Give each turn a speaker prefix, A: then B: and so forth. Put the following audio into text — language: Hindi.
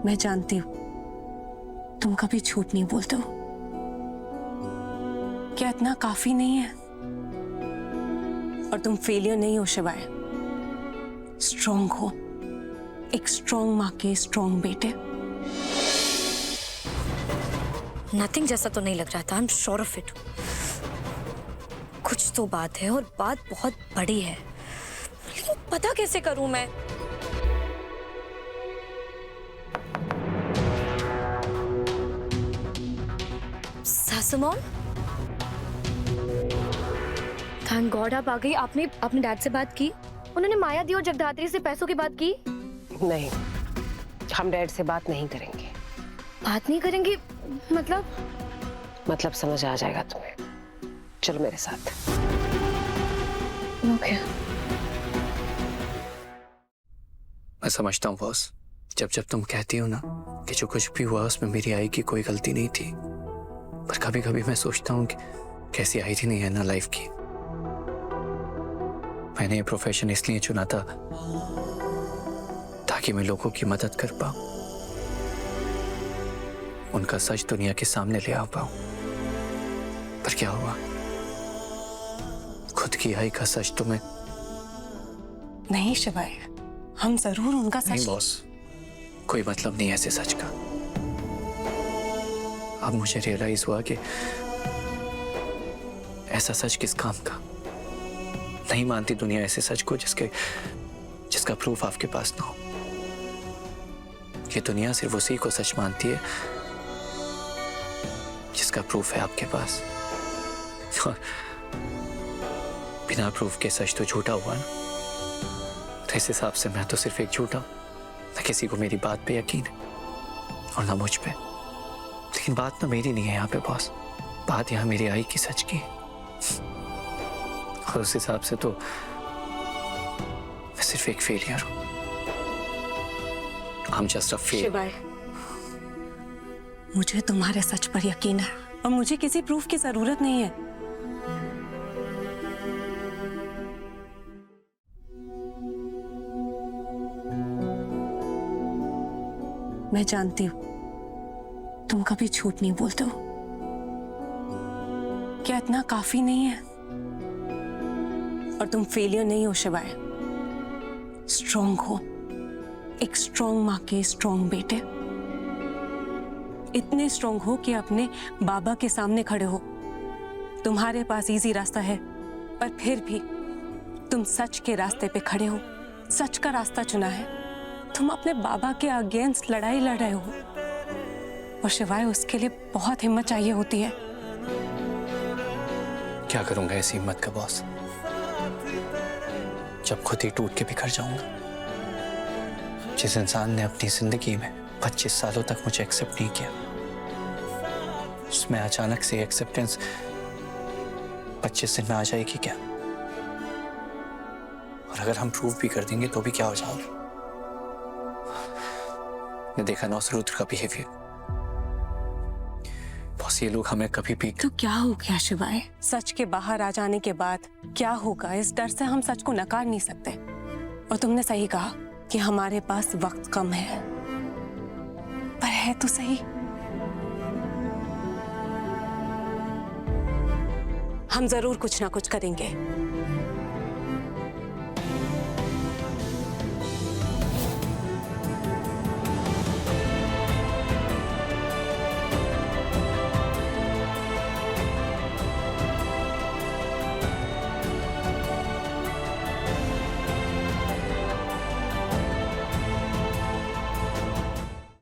A: मैं जानती हूँ तुम कभी झूठ नहीं बोलते हो। क्या इतना काफी नहीं है? और तुम फेलियर नहीं हो शिवाय, स्ट्रॉन्ग हो, एक स्ट्रॉन्ग माँ के स्ट्रॉन्ग बेटे।
B: नथिंग जैसा तो नहीं लग रहा था, I am sure of it. कुछ तो बात है और बात बहुत बड़ी है, लेकिन पता कैसे करूं मैं? सासू मॉम, थैंक गॉड आप आ गई। आपने अपने डैड से बात की? उन्होंने माया दी और जगधात्री से पैसों की बात की?
C: नहीं, हम डैड से बात नहीं करेंगे।
B: बात नहीं करेंगे
C: मतलब समझ आ जाएगा तुम्हें। चलो मेरे साथ।
B: ओके।
D: मैं समझता हूँ बॉस, जब जब तुम कहती हो ना कि जो कुछ भी हुआ उसमें मेरी आई की कोई गलती नहीं थी, पर कभी कभी मैं सोचता हूँ कि कैसी आई थी नहीं है ना लाइफ की। मैंने ये प्रोफेशन इसलिए चुना था ताकि मैं लोगों की मदद कर पाऊं, उनका सच दुनिया के सामने ले आ पाऊं। पर क्या हुआ, खुद की आई का सच तुम्हें
A: नहीं शिवाय, हम जरूर उनका
D: नहीं।
A: सच।
D: बॉस, कोई मतलब नहीं ऐसे सच का। अब मुझे रियलाइज हुआ कि ऐसा सच किस काम का। नहीं मानती दुनिया ऐसे सच को जिसका प्रूफ आपके पास ना हो। ये दुनिया सिर्फ उसी को सच मानती है जिसका प्रूफ है आपके पास। और बिना प्रूफ के सच तो झूठा हुआ ना। तो इस हिसाब से मैं तो सिर्फ एक झूठा, ना किसी को मेरी बात पे यकीन है और ना मुझ पे। लेकिन बात ना मेरी नहीं है यहाँ पे बॉस, बात यहाँ मेरी आई की सच की। और उस हिसाब से तो मैं सिर्फ एक फेलियर हूँ। I'm just a failure।
A: शिवाय, मुझे तुम्हारे सच पर यकीन है और मुझे किसी प्रूफ की जरूरत नहीं है। मैं जानती हूँ तुम कभी झूठ नहीं बोलते हो। क्या इतना काफी नहीं है? और तुम फेलियर नहीं हो शिवाय, स्ट्रॉन्ग हो, एक स्ट्रॉन्ग माँ के स्ट्रॉन्ग बेटे। इतने स्ट्रॉन्ग हो कि अपने बाबा के सामने खड़े हो। तुम्हारे पास इजी रास्ता है, पर फिर भी तुम सच के रास्ते पे खड़े हो, सच का रास्ता चुना है। तुम अपने बाबा के अगेंस्ट लड़ाई लड़ रहे हो, और शिवाय उसके लिए बहुत हिम्मत चाहिए होती है।
D: क्या करूंगा ऐसी हिम्मत का बॉस, जब खुद ही टूट के बिखर जाऊंगा। जिस इंसान ने अपनी जिंदगी में 25 सालों तक मुझे एक्सेप्ट नहीं किया, उसमें अचानक से एक्सेप्टेंस 25 दिन में आ जाएगी क्या? और अगर हम प्रूव भी कर देंगे तो भी क्या हो जाएगा? ने देखा ना उस रुद्र का बिहेवियर। बॉस, ये लोग हमें कभी भी
A: तो क्या हो गया शिवाय? सच के बाहर आ जाने के बाद क्या होगा, इस डर से हम सच को नकार नहीं सकते। और तुमने सही कहा कि हमारे पास वक्त कम है, पर है तो सही। हम जरूर कुछ ना कुछ करेंगे।